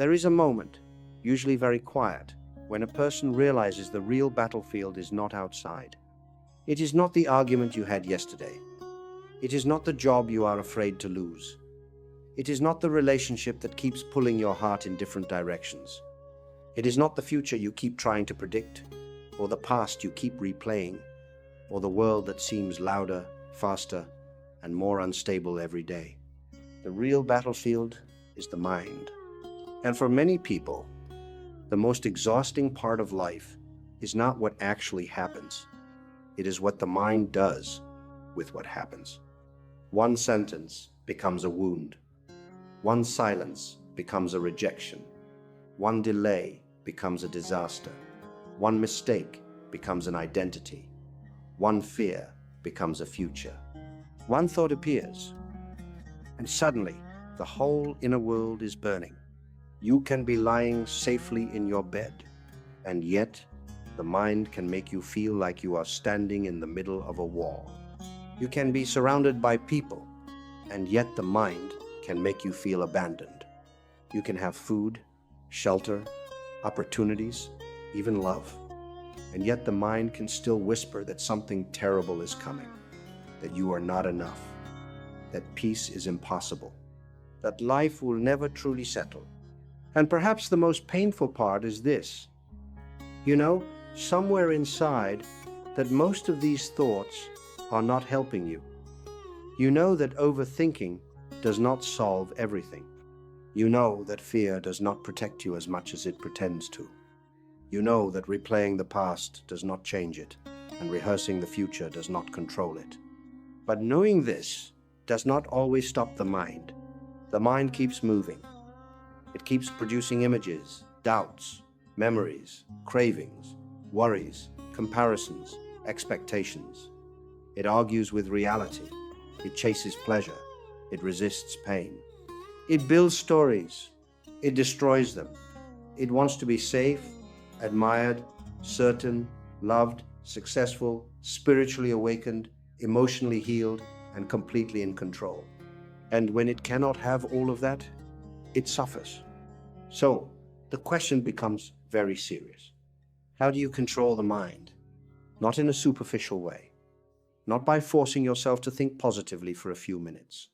There is a moment, usually very quiet, when a person realizes the real battlefield is not outside. It is not the argument you had yesterday. It is not the job you are afraid to lose. It is not the relationship that keeps pulling your heart in different directions. It is not the future you keep trying to predict, or the past you keep replaying, or the world that seems louder, faster, and more unstable every day. The real battlefield is the mind. And for many people, the most exhausting part of life is not what actually happens. It is what the mind does with what happens. One sentence becomes a wound. One silence becomes a rejection. One delay becomes a disaster. One mistake becomes an identity. One fear becomes a future. One thought appears, and suddenly the whole inner world is burning. You can be lying safely in your bed, and yet the mind can make you feel like you are standing in the middle of a war. You can be surrounded by people, and yet the mind can make you feel abandoned. You can have food, shelter, opportunities, even love, and yet the mind can still whisper that something terrible is coming, that you are not enough, that peace is impossible, that life will never truly settle. And perhaps the most painful part is this. You know, somewhere inside, that most of these thoughts are not helping you. You know that overthinking does not solve everything. You know that fear does not protect you as much as it pretends to. You know that replaying the past does not change it, and rehearsing the future does not control it. But knowing this does not always stop the mind. The mind keeps moving. It keeps producing images, doubts, memories, cravings, worries, comparisons, expectations. It argues with reality. It chases pleasure. It resists pain. It builds stories. It destroys them. It wants to be safe, admired, certain, loved, successful, spiritually awakened, emotionally healed, and completely in control. And when it cannot have all of that, it suffers. So the question becomes very serious. How do you control the mind? Not in a superficial way. Not by forcing yourself to think positively for a few minutes.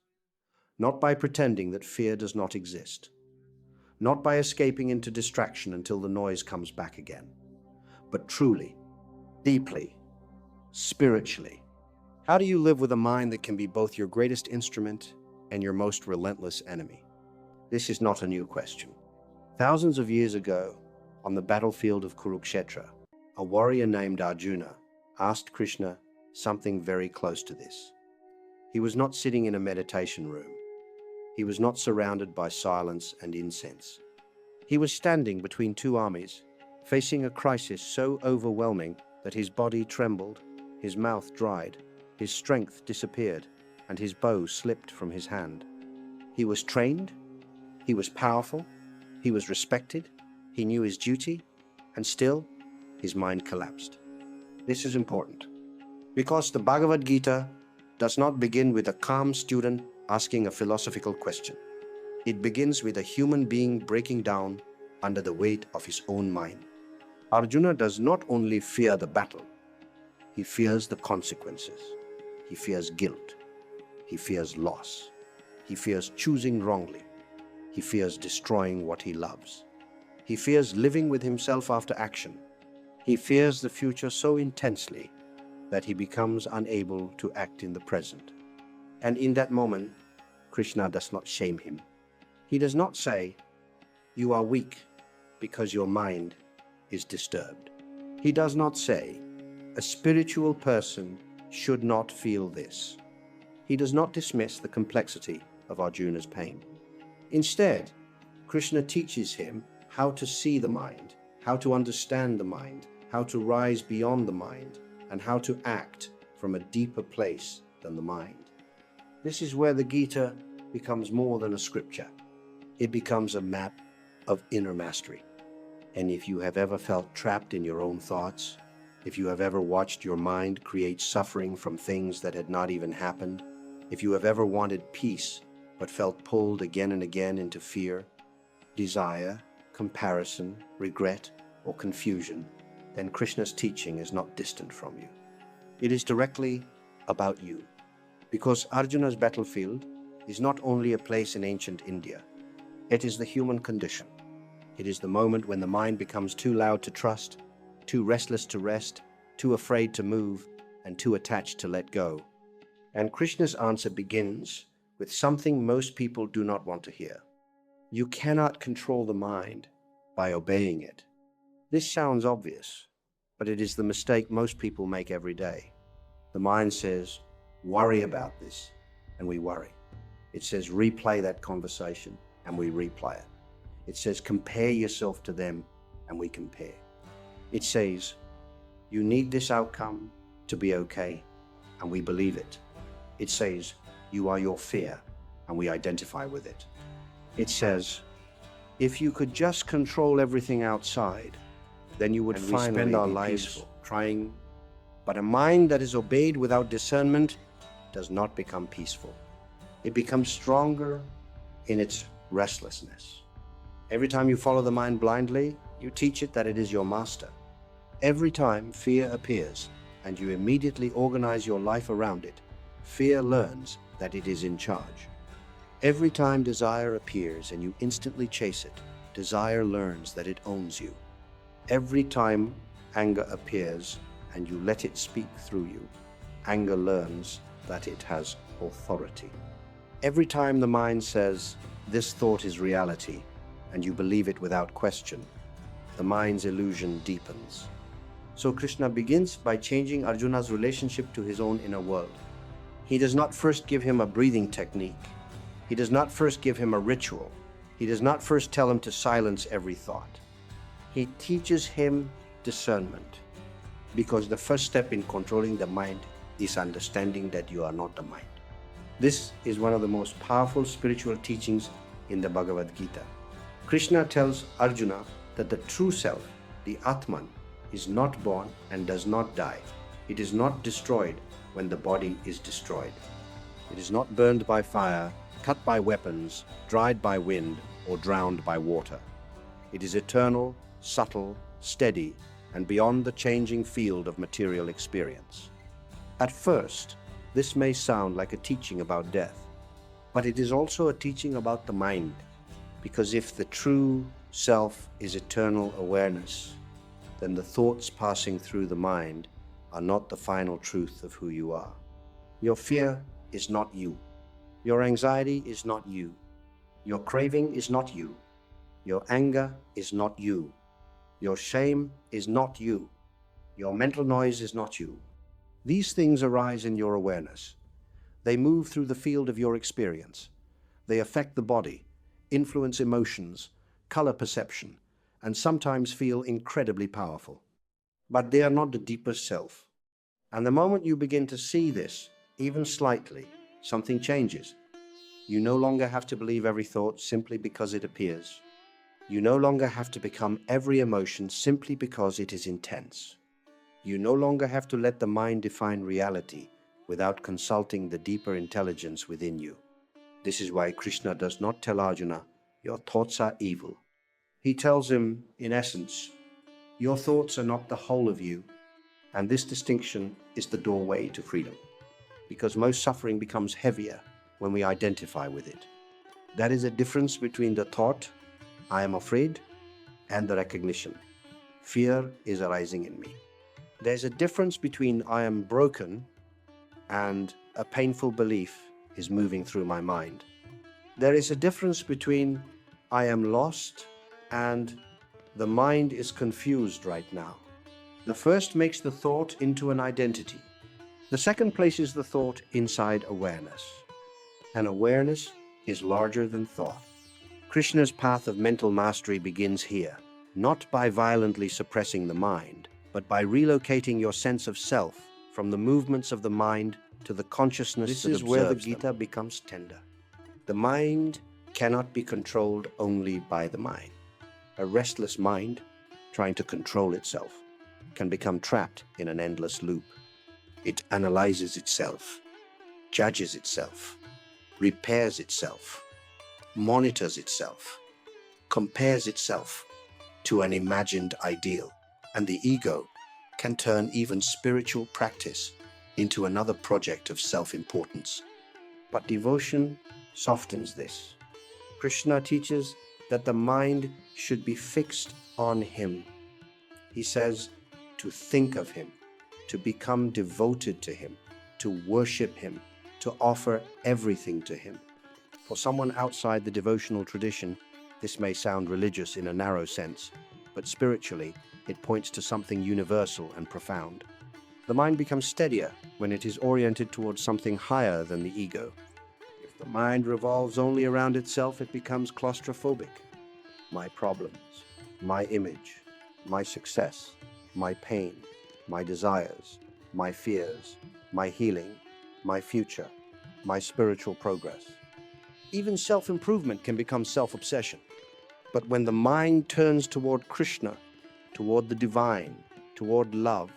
Not by pretending that fear does not exist. Not by escaping into distraction until the noise comes back again. But truly, deeply, spiritually. How do you live with a mind that can be both your greatest instrument and your most relentless enemy? This is not a new question. Thousands of years ago, on the battlefield of Kurukshetra, a warrior named Arjuna asked Krishna something very close to this. He was not sitting in a meditation room. He was not surrounded by silence and incense. He was standing between two armies, facing a crisis so overwhelming that his body trembled, his mouth dried, his strength disappeared, and his bow slipped from his hand. He was trained, he was powerful, he was respected, he knew his duty, and still his mind collapsed. This is important, because the Bhagavad Gita does not begin with a calm student asking a philosophical question. It begins with a human being breaking down under the weight of his own mind. Arjuna does not only fear the battle, he fears the consequences. He fears guilt. He fears loss. He fears choosing wrongly. He fears destroying what he loves. He fears living with himself after action. He fears the future so intensely that he becomes unable to act in the present. And in that moment, Krishna does not shame him. He does not say, "You are weak because your mind is disturbed." He does not say, "A spiritual person should not feel this." He does not dismiss the complexity of Arjuna's pain. Instead, Krishna teaches him how to see the mind, how to understand the mind, how to rise beyond the mind, and how to act from a deeper place than the mind. This is where the Gita becomes more than a scripture. It becomes a map of inner mastery. And if you have ever felt trapped in your own thoughts, if you have ever watched your mind create suffering from things that had not even happened, if you have ever wanted peace but felt pulled again and again into fear, desire, comparison, regret, or confusion, then Krishna's teaching is not distant from you. It is directly about you. Because Arjuna's battlefield is not only a place in ancient India, it is the human condition. It is the moment when the mind becomes too loud to trust, too restless to rest, too afraid to move, and too attached to let go. And Krishna's answer begins with something most people do not want to hear. You cannot control the mind by obeying it. This sounds obvious, but it is the mistake most people make every day. The mind says, worry about this, and we worry. It says, replay that conversation, and we replay it. It says, compare yourself to them, and we compare. It says, you need this outcome to be okay, and we believe it. It says, you are your fear, and we identify with it. It says, if you could just control everything outside, then you would finally spend our lives trying. But a mind that is obeyed without discernment does not become peaceful. It becomes stronger in its restlessness. Every time you follow the mind blindly, you teach it that it is your master. Every time fear appears and you immediately organize your life around it, fear learns that it is in charge. Every time desire appears and you instantly chase it, desire learns that it owns you. Every time anger appears and you let it speak through you, anger learns that it has authority. Every time the mind says, this thought is reality, and you believe it without question, the mind's illusion deepens. So Krishna begins by changing Arjuna's relationship to his own inner world. He does not first give him a breathing technique. He does not first give him a ritual. He does not first tell him to silence every thought. He teaches him discernment, because the first step in controlling the mind is understanding that you are not the mind. This is one of the most powerful spiritual teachings in the Bhagavad Gita. Krishna tells Arjuna that the true self, the Atman, is not born and does not die. It is not destroyed when the body is destroyed. It is not burned by fire, cut by weapons, dried by wind, or drowned by water. It is eternal, subtle, steady, and beyond the changing field of material experience. At first, this may sound like a teaching about death, but it is also a teaching about the mind, because if the true self is eternal awareness, then the thoughts passing through the mind are not the final truth of who you are. Your fear is not you. Your anxiety is not you. Your craving is not you. Your anger is not you. Your shame is not you. Your mental noise is not you. These things arise in your awareness. They move through the field of your experience. They affect the body, influence emotions, color perception, and sometimes feel incredibly powerful. But they are not the deepest self. And the moment you begin to see this, even slightly, something changes. You no longer have to believe every thought simply because it appears. You no longer have to become every emotion simply because it is intense. You no longer have to let the mind define reality without consulting the deeper intelligence within you. This is why Krishna does not tell Arjuna, your thoughts are evil. He tells him, in essence, your thoughts are not the whole of you, and this distinction is the doorway to freedom, because most suffering becomes heavier when we identify with it. That is a difference between the thought, I am afraid, and the recognition, fear is arising in me. There's a difference between I am broken and a painful belief is moving through my mind. There is a difference between I am lost and the mind is confused right now. The first makes the thought into an identity. The second places the thought inside awareness. And awareness is larger than thought. Krishna's path of mental mastery begins here, not by violently suppressing the mind, but by relocating your sense of self from the movements of the mind to the consciousness that observes them. This is where the Gita becomes tender. The mind cannot be controlled only by the mind. A restless mind, trying to control itself, can become trapped in an endless loop. It analyzes itself, judges itself, repairs itself, monitors itself, compares itself to an imagined ideal, and the ego can turn even spiritual practice into another project of self-importance. But devotion softens this. Krishna teaches that the mind should be fixed on him. He says to think of him, to become devoted to him, to worship him, to offer everything to him. For someone outside the devotional tradition, this may sound religious in a narrow sense, but spiritually, it points to something universal and profound. The mind becomes steadier when it is oriented towards something higher than the ego. If the mind revolves only around itself, it becomes claustrophobic. My problems, my image, my success, my pain, my desires, my fears, my healing, my future, my spiritual progress. Even self-improvement can become self-obsession. But when the mind turns toward Krishna, toward the divine, toward love,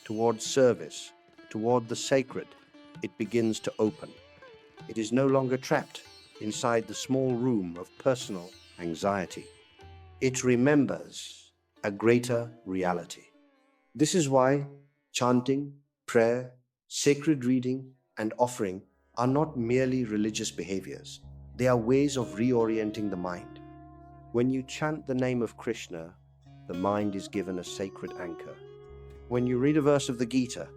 toward service, toward the sacred, it begins to open. It is no longer trapped inside the small room of personal anxiety. It remembers a greater reality. This is why chanting, prayer, sacred reading, and offering are not merely religious behaviors. They are ways of reorienting the mind. When you chant the name of Krishna, the mind is given a sacred anchor. When you read a verse of the Gita,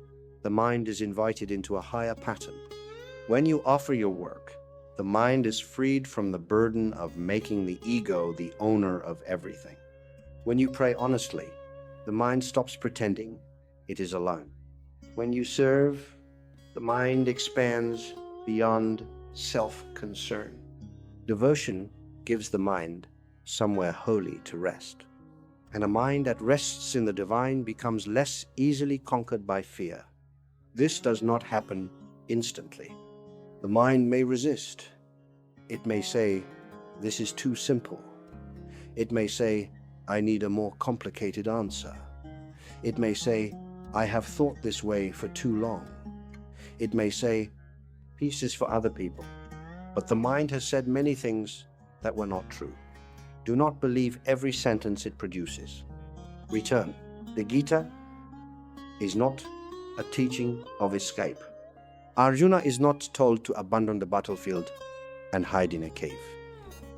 the mind is invited into a higher pattern. When you offer your work, the mind is freed from the burden of making the ego the owner of everything. When you pray honestly, the mind stops pretending it is alone. When you serve, the mind expands beyond self-concern. Devotion gives the mind somewhere holy to rest. And a mind that rests in the divine becomes less easily conquered by fear. This does not happen instantly. The mind may resist. It may say, "This is too simple." It may say, "I need a more complicated answer." It may say, "I have thought this way for too long." It may say, "Peace is for other people." But the mind has said many things that were not true. Do not believe every sentence it produces. Return. The Gita is not a teaching of escape. Arjuna is not told to abandon the battlefield and hide in a cave.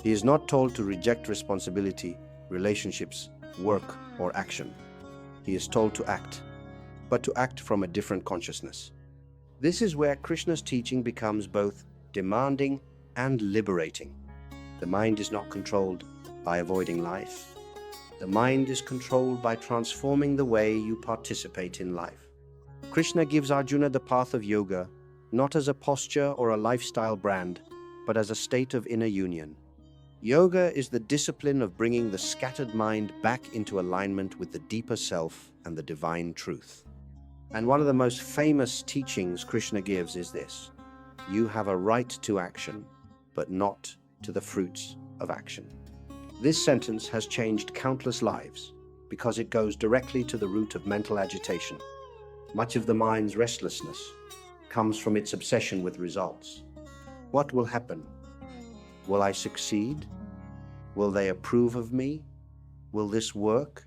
He is not told to reject responsibility, relationships, work, or action. He is told to act, but to act from a different consciousness. This is where Krishna's teaching becomes both demanding and liberating. The mind is not controlled by avoiding life. The mind is controlled by transforming the way you participate in life. Krishna gives Arjuna the path of yoga, not as a posture or a lifestyle brand, but as a state of inner union. Yoga is the discipline of bringing the scattered mind back into alignment with the deeper self and the divine truth. And one of the most famous teachings Krishna gives is this: you have a right to action, but not to the fruits of action. This sentence has changed countless lives because it goes directly to the root of mental agitation. Much of the mind's restlessness comes from its obsession with results. What will happen? Will I succeed? Will they approve of me? Will this work?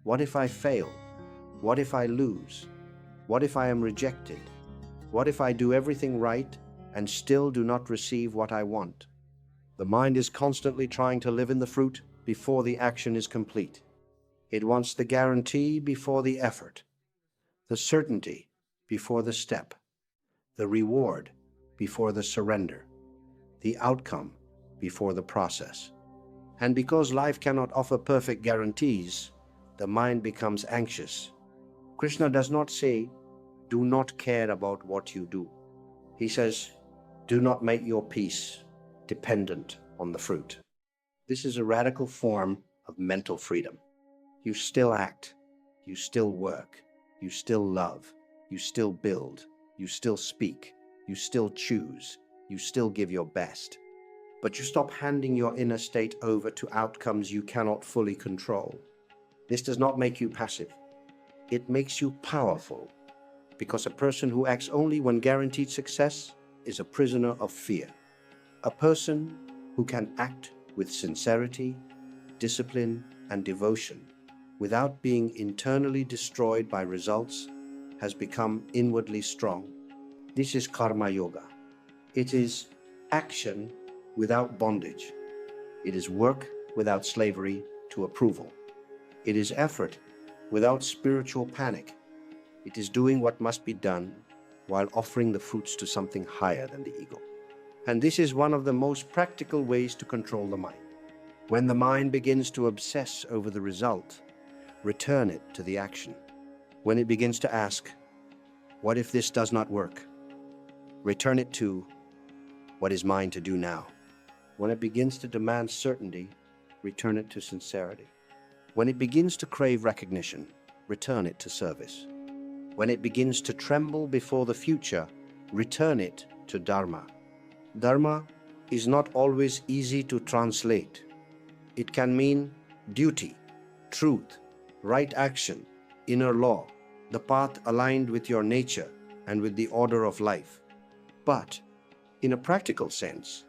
What if I fail? What if I lose? What if I am rejected? What if I do everything right and still do not receive what I want? The mind is constantly trying to live in the fruit before the action is complete. It wants the guarantee before the effort, the certainty before the step, the reward before the surrender, the outcome before the process. And because life cannot offer perfect guarantees, the mind becomes anxious. Krishna does not say, "Do not care about what you do." He says, "Do not make your peace dependent on the fruit." This is a radical form of mental freedom. You still act, you still work, you still love, you still build, you still speak, you still choose, you still give your best. But you stop handing your inner state over to outcomes you cannot fully control. This does not make you passive. It makes you powerful, because a person who acts only when guaranteed success is a prisoner of fear. A person who can act with sincerity discipline, and devotion, without being internally destroyed by results, has become inwardly strong. This is karma yoga. It is action without bondage. It is work without slavery to approval. It is effort without spiritual panic. It is doing what must be done while offering the fruits to something higher than the ego. And this is one of the most practical ways to control the mind. When the mind begins to obsess over the result, return it to the action. When it begins to ask, what if this does not work? Return it to, what is mine to do now? When it begins to demand certainty, return it to sincerity. When it begins to crave recognition, return it to service. When it begins to tremble before the future, return it to Dharma. Dharma is not always easy to translate. It can mean duty, truth, right action, inner law, the path aligned with your nature and with the order of life. But, in a practical sense,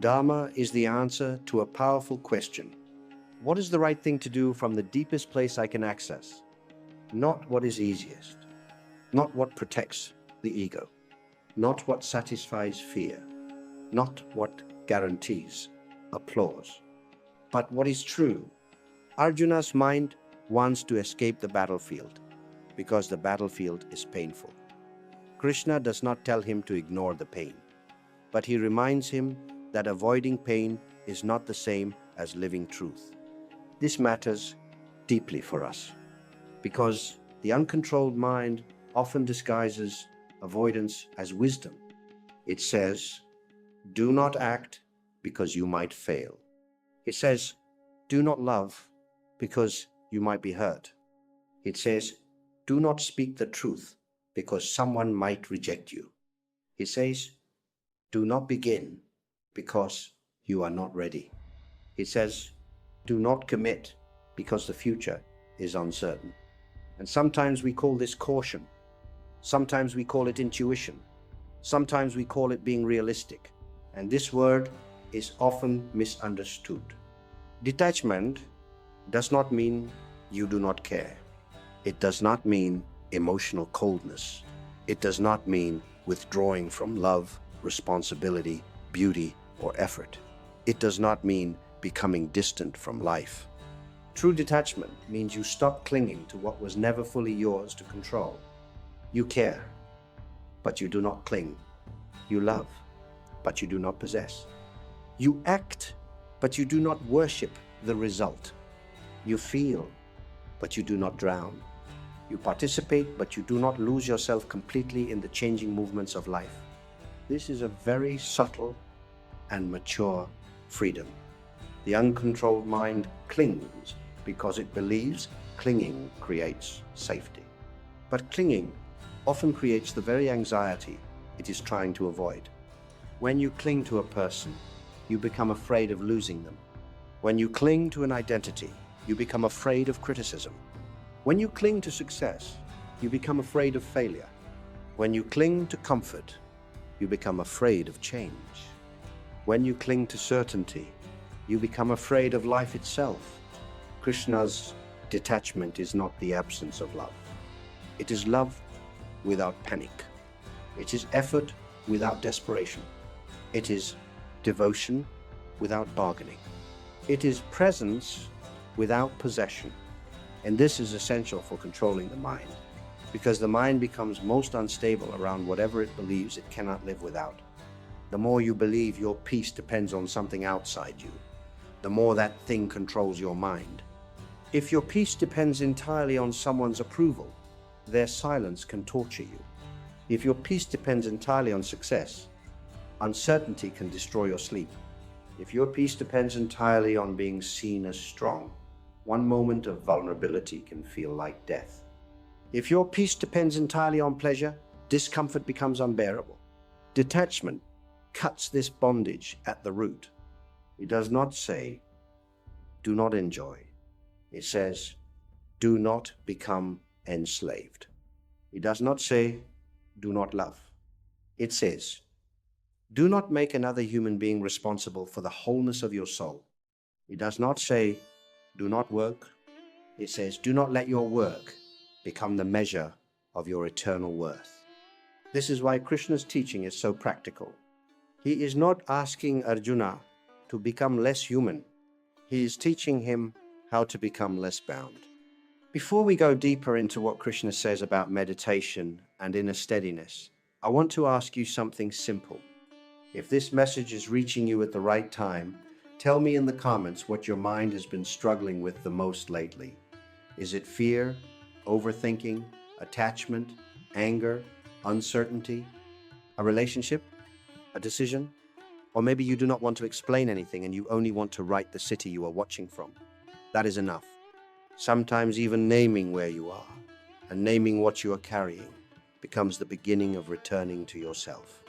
Dharma is the answer to a powerful question. What is the right thing to do from the deepest place I can access? Not what is easiest. Not what protects the ego. Not what satisfies fear. Not what guarantees applause. But what is true. Arjuna's mind wants to escape the battlefield because the battlefield is painful. Krishna does not tell him to ignore the pain, but he reminds him that avoiding pain is not the same as living truth. This matters deeply for us because the uncontrolled mind often disguises avoidance as wisdom. It says, do not act because you might fail. It says, do not love because you might be hurt. It says, do not speak the truth because someone might reject you. It says, do not begin because you are not ready. It says, do not commit because the future is uncertain. And sometimes we call this caution. Sometimes we call it intuition. Sometimes we call it being realistic. And this word is often misunderstood. Detachment does not mean you do not care. It does not mean emotional coldness. It does not mean withdrawing from love, responsibility, beauty, or effort. It does not mean becoming distant from life. True detachment means you stop clinging to what was never fully yours to control. You care, but you do not cling. You love, but you do not possess. You act, but you do not worship the result. You feel, but you do not drown. You participate, but you do not lose yourself completely in the changing movements of life. This is a very subtle and mature freedom. The uncontrolled mind clings because it believes clinging creates safety. But clinging often creates the very anxiety it is trying to avoid. When you cling to a person, you become afraid of losing them. When you cling to an identity, you become afraid of criticism. When you cling to success, you become afraid of failure. When you cling to comfort, you become afraid of change. When you cling to certainty, you become afraid of life itself. Krishna's detachment is not the absence of love. It is love without panic. It is effort without desperation. It is devotion without bargaining. It is presence without possession. And this is essential for controlling the mind, because the mind becomes most unstable around whatever it believes it cannot live without. The more you believe your peace depends on something outside you, the more that thing controls your mind. If your peace depends entirely on someone's approval, their silence can torture you. If your peace depends entirely on success, uncertainty can destroy your sleep. If your peace depends entirely on being seen as strong, one moment of vulnerability can feel like death. If your peace depends entirely on pleasure, discomfort becomes unbearable. Detachment cuts this bondage at the root. It does not say, do not enjoy. It says, do not become enslaved. It does not say, do not love. It says, do not make another human being responsible for the wholeness of your soul. It does not say, do not work. It says, do not let your work become the measure of your eternal worth. This is why Krishna's teaching is so practical. He is not asking Arjuna to become less human. He is teaching him how to become less bound. Before we go deeper into what Krishna says about meditation and inner steadiness, I want to ask you something simple. If this message is reaching you at the right time, tell me in the comments what your mind has been struggling with the most lately. Is it fear, overthinking, attachment, anger, uncertainty, a relationship, a decision? Or maybe you do not want to explain anything and you only want to write the city you are watching from. That is enough. Sometimes even naming where you are and naming what you are carrying becomes the beginning of returning to yourself.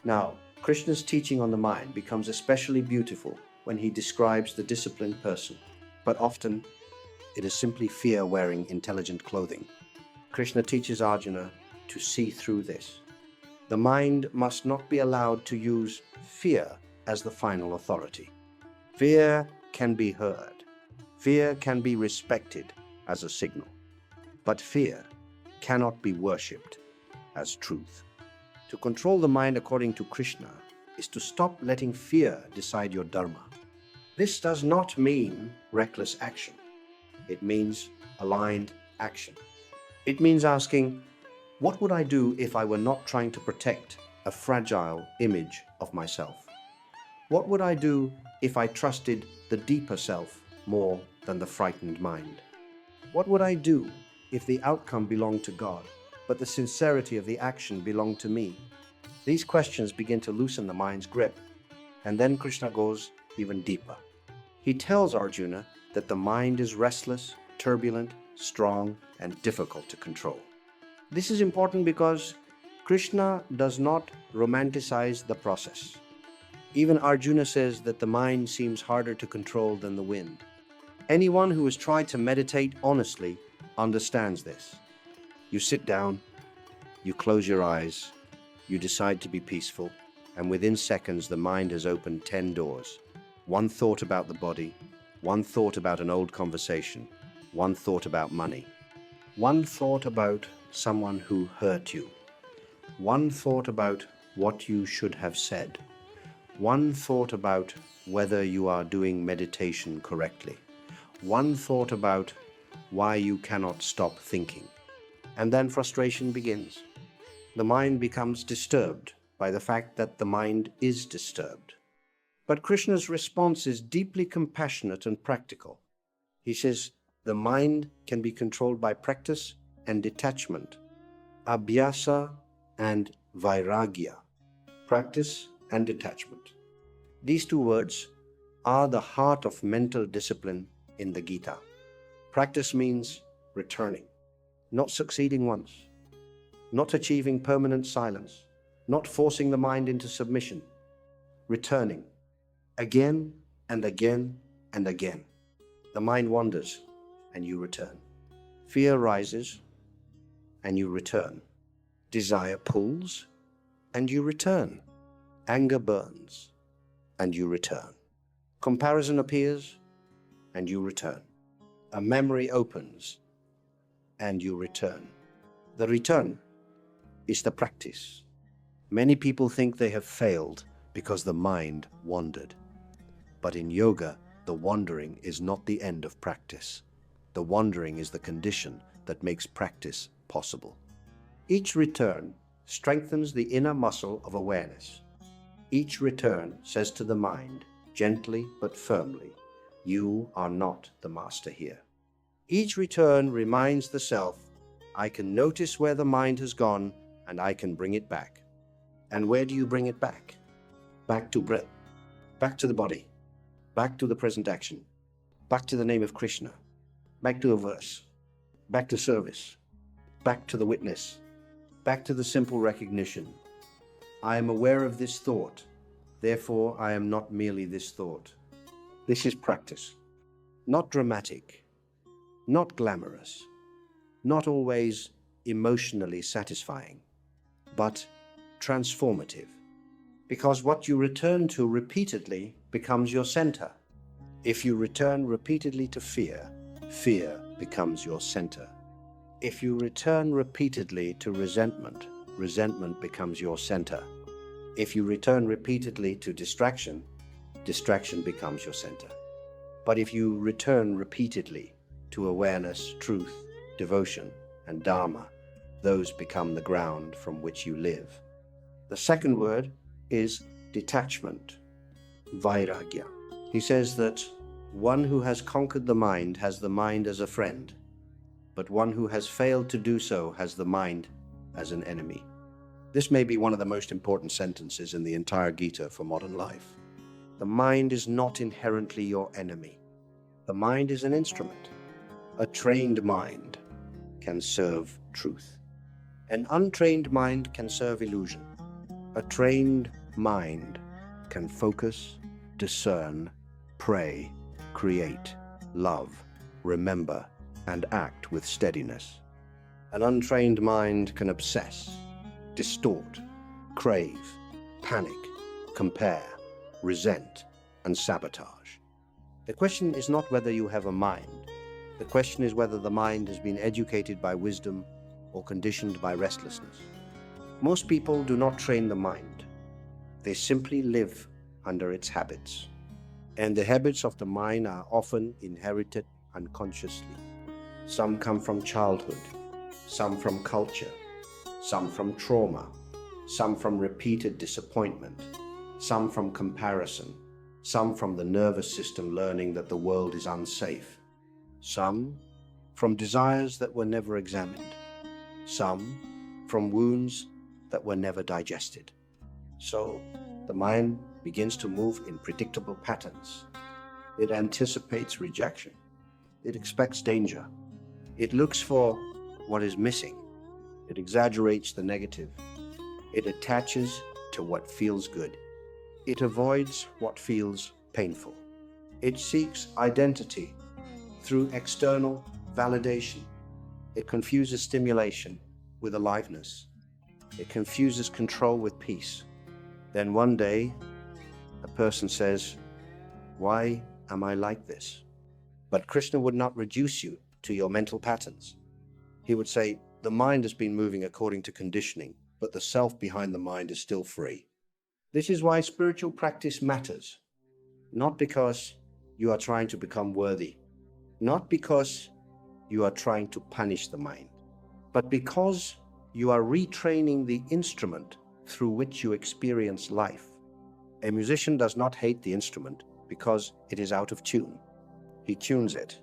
Now, Krishna's teaching on the mind becomes especially beautiful when he describes the disciplined person, but often it is simply fear wearing intelligent clothing. Krishna teaches Arjuna to see through this. The mind must not be allowed to use fear as the final authority. Fear can be heard. Fear can be respected as a signal. But fear cannot be worshipped as truth. To control the mind according to Krishna is to stop letting fear decide your dharma. This does not mean reckless action. It means aligned action. It means asking, what would I do if I were not trying to protect a fragile image of myself? What would I do if I trusted the deeper self more than the frightened mind? What would I do if the outcome belonged to God, but the sincerity of the action belonged to me? These questions begin to loosen the mind's grip, and then Krishna goes even deeper. He tells Arjuna that the mind is restless, turbulent, strong, and difficult to control. This is important because Krishna does not romanticize the process. Even Arjuna says that the mind seems harder to control than the wind. Anyone who has tried to meditate honestly understands this. You sit down, you close your eyes, you decide to be peaceful, and within seconds the mind has opened 10 doors. One thought about the body, one thought about an old conversation, one thought about money, one thought about someone who hurt you, one thought about what you should have said, one thought about whether you are doing meditation correctly, one thought about why you cannot stop thinking. And then frustration begins. The mind becomes disturbed by the fact that the mind is disturbed. But Krishna's response is deeply compassionate and practical. He says, the mind can be controlled by practice and detachment, abhyasa and vairagya, practice and detachment. These two words are the heart of mental discipline in the Gita. Practice means returning, not succeeding once, not achieving permanent silence, not forcing the mind into submission, returning again and again and again. The mind wanders and you return. Fear rises and you return. Desire pulls and you return. Anger burns and you return. Comparison appears and you return. A memory opens and you return. The return is the practice. Many people think they have failed because the mind wandered. But in yoga, the wandering is not the end of practice. The wandering is the condition that makes practice possible. Each return strengthens the inner muscle of awareness. Each return says to the mind, gently but firmly, you are not the master here. Each return reminds the self, I can notice where the mind has gone and I can bring it back. And where do you bring it back? Back to breath, back to the body, back to the present action, back to the name of Krishna, back to a verse, back to service, back to the witness, back to the simple recognition. I am aware of this thought, therefore I am not merely this thought. This is practice, not dramatic, not glamorous, not always emotionally satisfying, but transformative. Because what you return to repeatedly becomes your center. If you return repeatedly to fear, fear becomes your center. If you return repeatedly to resentment, resentment becomes your center. If you return repeatedly to distraction, distraction becomes your center. But if you return repeatedly to awareness, truth, devotion, and dharma, those become the ground from which you live. The second word is detachment, vairagya. He says that one who has conquered the mind has the mind as a friend, but one who has failed to do so has the mind as an enemy. This may be one of the most important sentences in the entire Gita for modern life. The mind is not inherently your enemy. The mind is an instrument. A trained mind can serve truth. An untrained mind can serve illusion. A trained mind can focus, discern, pray, create, love, remember, and act with steadiness. An untrained mind can obsess, distort, crave, panic, compare, resent, and sabotage. The question is not whether you have a mind. The question is whether the mind has been educated by wisdom or conditioned by restlessness. Most people do not train the mind. They simply live under its habits. And the habits of the mind are often inherited unconsciously. Some come from childhood, some from culture, some from trauma, some from repeated disappointment, some from comparison, some from the nervous system learning that the world is unsafe, some from desires that were never examined, some from wounds that were never digested. So the mind begins to move in predictable patterns. It anticipates rejection. It expects danger. It looks for what is missing. It exaggerates the negative. It attaches to what feels good. It avoids what feels painful. It seeks identity through external validation. It confuses stimulation with aliveness. It confuses control with peace. Then one day, a person says, "Why am I like this?" But Krishna would not reduce you to your mental patterns. He would say, the mind has been moving according to conditioning, but the self behind the mind is still free. This is why spiritual practice matters. Not because you are trying to become worthy, not because you are trying to punish the mind, but because you are retraining the instrument through which you experience life. A musician does not hate the instrument because it is out of tune. He tunes it.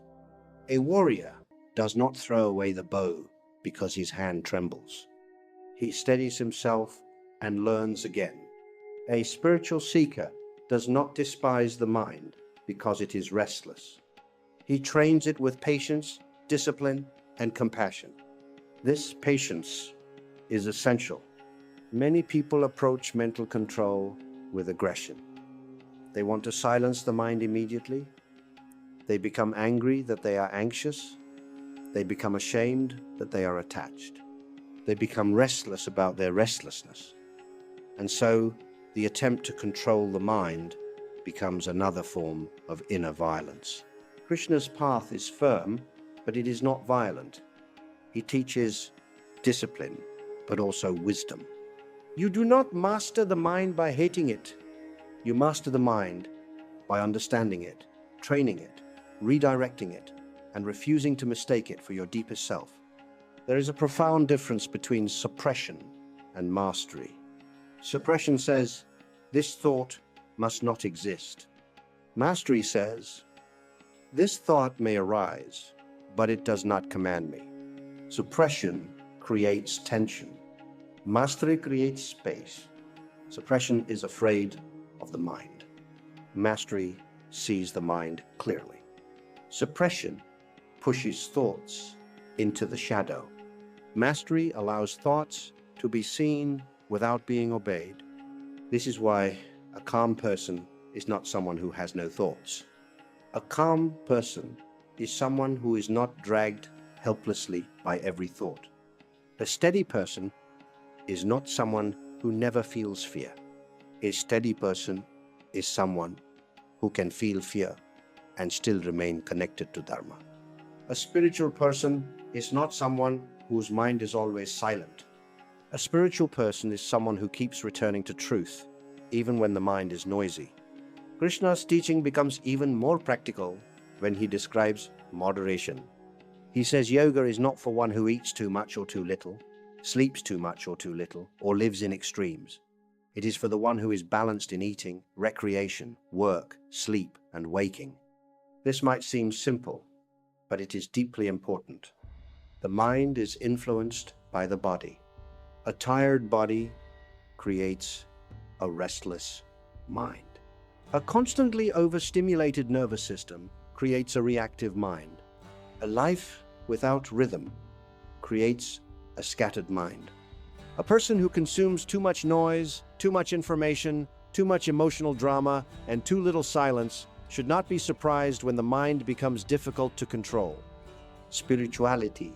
A warrior does not throw away the bow because his hand trembles. He steadies himself and learns again. A spiritual seeker does not despise the mind because it is restless. He trains it with patience, discipline, and compassion. This patience is essential. Many people approach mental control with aggression. They want to silence the mind immediately. They become angry that they are anxious. They become ashamed that they are attached. They become restless about their restlessness. And so the attempt to control the mind becomes another form of inner violence. Krishna's path is firm, but it is not violent. He teaches discipline, but also wisdom. You do not master the mind by hating it. You master the mind by understanding it, training it, redirecting it, and refusing to mistake it for your deepest self. There is a profound difference between suppression and mastery. Suppression says, this thought must not exist. Mastery says, this thought may arise, but it does not command me. Suppression creates tension. Mastery creates space. Suppression is afraid of the mind. Mastery sees the mind clearly. Suppression pushes thoughts into the shadow. Mastery allows thoughts to be seen without being obeyed. This is why a calm person is not someone who has no thoughts. A calm person is someone who is not dragged helplessly by every thought. A steady person is not someone who never feels fear. A steady person is someone who can feel fear and still remain connected to Dharma. A spiritual person is not someone whose mind is always silent. A spiritual person is someone who keeps returning to truth, even when the mind is noisy. Krishna's teaching becomes even more practical when he describes moderation. He says yoga is not for one who eats too much or too little, sleeps too much or too little, or lives in extremes. It is for the one who is balanced in eating, recreation, work, sleep, and waking. This might seem simple, but it is deeply important. The mind is influenced by the body. A tired body creates a restless mind. A constantly overstimulated nervous system creates a reactive mind. A life without rhythm creates a scattered mind. A person who consumes too much noise, too much information, too much emotional drama, and too little silence should not be surprised when the mind becomes difficult to control. Spirituality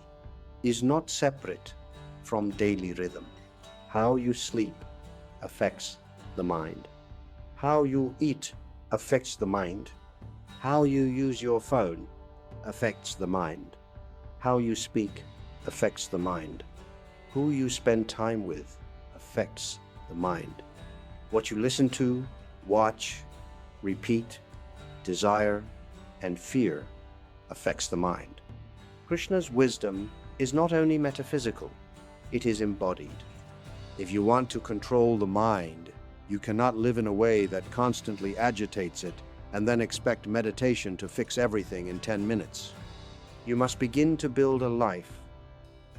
is not separate from daily rhythm. How you sleep affects the mind. How you eat affects the mind. How you use your phone affects the mind. How you speak affects the mind. Who you spend time with affects the mind. What you listen to, watch, repeat, desire, and fear affects the mind. Krishna's wisdom is not only metaphysical, it is embodied. If you want to control the mind, you cannot live in a way that constantly agitates it and then expect meditation to fix everything in 10 minutes. You must begin to build a life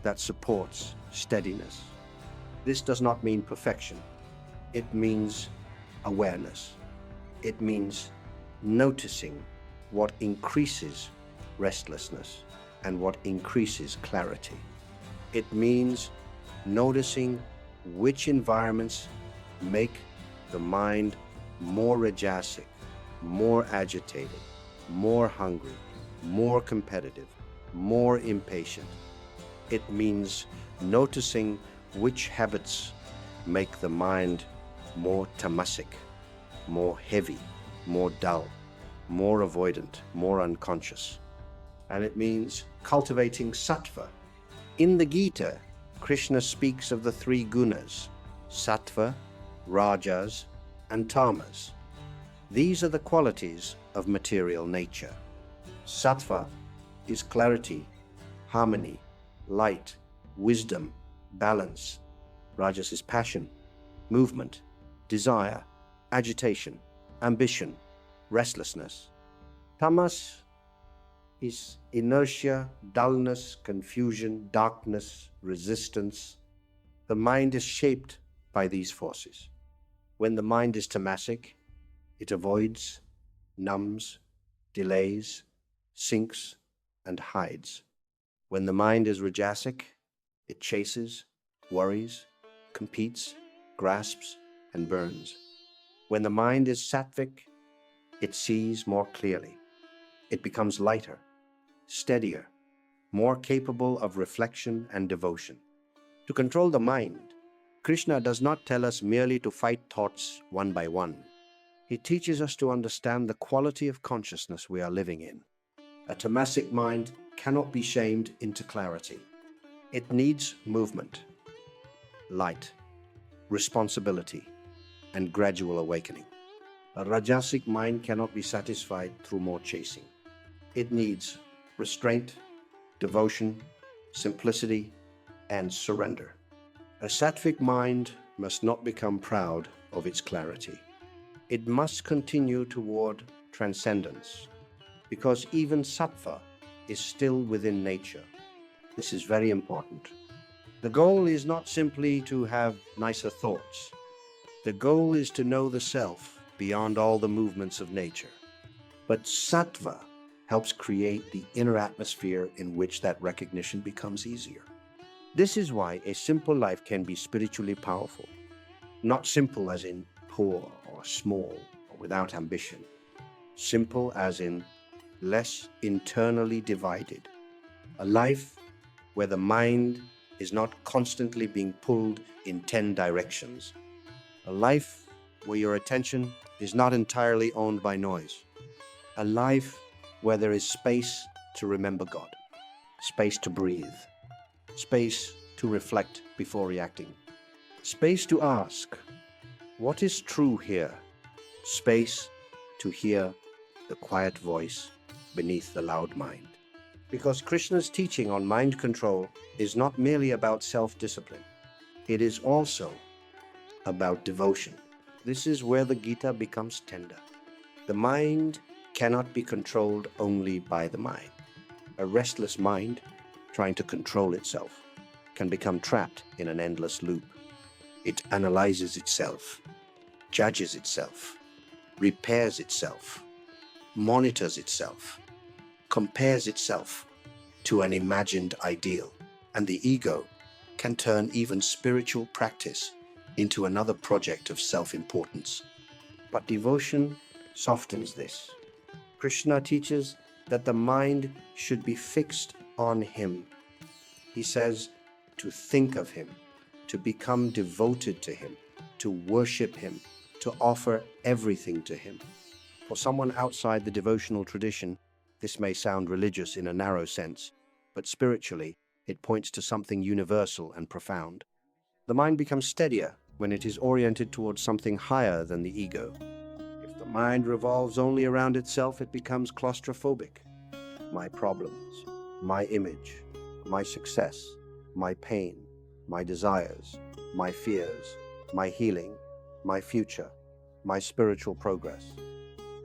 that supports steadiness. This does not mean perfection. It means awareness. It means noticing what increases restlessness and what increases clarity. It means noticing which environments make the mind more rajasic, more agitated, more hungry, more competitive, more impatient. It means noticing which habits make the mind more tamasic, more heavy, more dull, more avoidant, more unconscious. And it means cultivating sattva. In the Gita, Krishna speaks of the three gunas, sattva, rajas, and tamas. These are the qualities of material nature. Sattva is clarity, harmony, light, wisdom, balance. Rajas is passion, movement, desire, agitation, ambition, restlessness. Tamas is inertia, dullness, confusion, darkness, resistance. The mind is shaped by these forces. When the mind is tamasic, it avoids, numbs, delays, sinks, and hides. When the mind is rajasic, it chases, worries, competes, grasps, and burns. When the mind is sattvic, it sees more clearly. It becomes lighter, steadier, more capable of reflection and devotion. To control the mind, Krishna does not tell us merely to fight thoughts one by one. He teaches us to understand the quality of consciousness we are living in. A tamasic mind cannot be shamed into clarity. It needs movement, light, responsibility, and gradual awakening. A rajasic mind cannot be satisfied through more chasing. It needs restraint, devotion, simplicity, and surrender. A sattvic mind must not become proud of its clarity. It must continue toward transcendence, because even sattva is still within nature. This is very important. The goal is not simply to have nicer thoughts. The goal is to know the self beyond all the movements of nature. But sattva helps create the inner atmosphere in which that recognition becomes easier. This is why a simple life can be spiritually powerful. Not simple as in poor or small or without ambition. Simple as in less internally divided. A life where the mind is not constantly being pulled in 10 directions. A life where your attention is not entirely owned by noise. A life where there is space to remember God, space to breathe, space to reflect before reacting, space to ask, what is true here? Space to hear the quiet voice beneath the loud mind. Because Krishna's teaching on mind control is not merely about self-discipline. It is also about devotion. This is where the Gita becomes tender. The mind cannot be controlled only by the mind. A restless mind, trying to control itself, can become trapped in an endless loop. It analyzes itself, judges itself, repairs itself, monitors itself, compares itself to an imagined ideal, and the ego can turn even spiritual practice into another project of self-importance. But devotion softens this. Krishna teaches that the mind should be fixed on Him. He says to think of Him, to become devoted to Him, to worship Him, to offer everything to Him. For someone outside the devotional tradition, this may sound religious in a narrow sense, but spiritually, it points to something universal and profound. The mind becomes steadier when it is oriented towards something higher than the ego. If the mind revolves only around itself, it becomes claustrophobic. My problems, my image, my success, my pain, my desires, my fears, my healing, my future, my spiritual progress.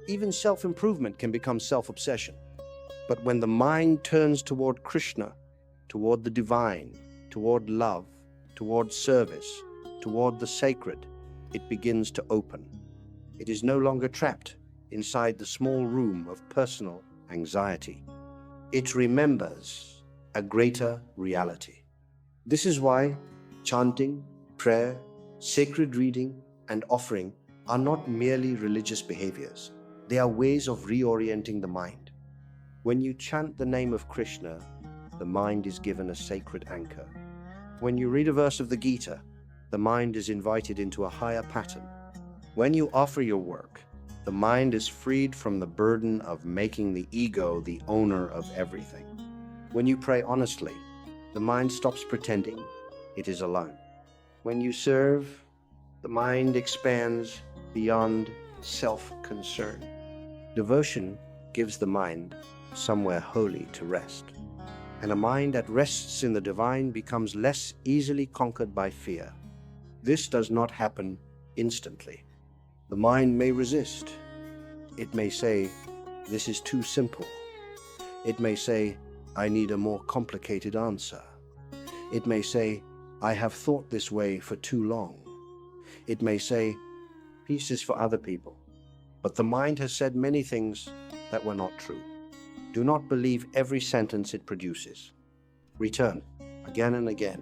Even self-improvement can become self-obsession. But when the mind turns toward Krishna, toward the divine, toward love, toward service, toward the sacred, it begins to open. It is no longer trapped inside the small room of personal anxiety. It remembers a greater reality. This is why chanting, prayer, sacred reading, and offering are not merely religious behaviors. They are ways of reorienting the mind. When you chant the name of Krishna, the mind is given a sacred anchor. When you read a verse of the Gita, the mind is invited into a higher pattern. When you offer your work, the mind is freed from the burden of making the ego the owner of everything. When you pray honestly, the mind stops pretending it is alone. When you serve, the mind expands beyond self-concern. Devotion gives the mind somewhere holy to rest. And a mind that rests in the divine becomes less easily conquered by fear. This does not happen instantly. The mind may resist. It may say, this is too simple. It may say, I need a more complicated answer. It may say, I have thought this way for too long. It may say, peace is for other people. But the mind has said many things that were not true. Do not believe every sentence it produces. Return again and again.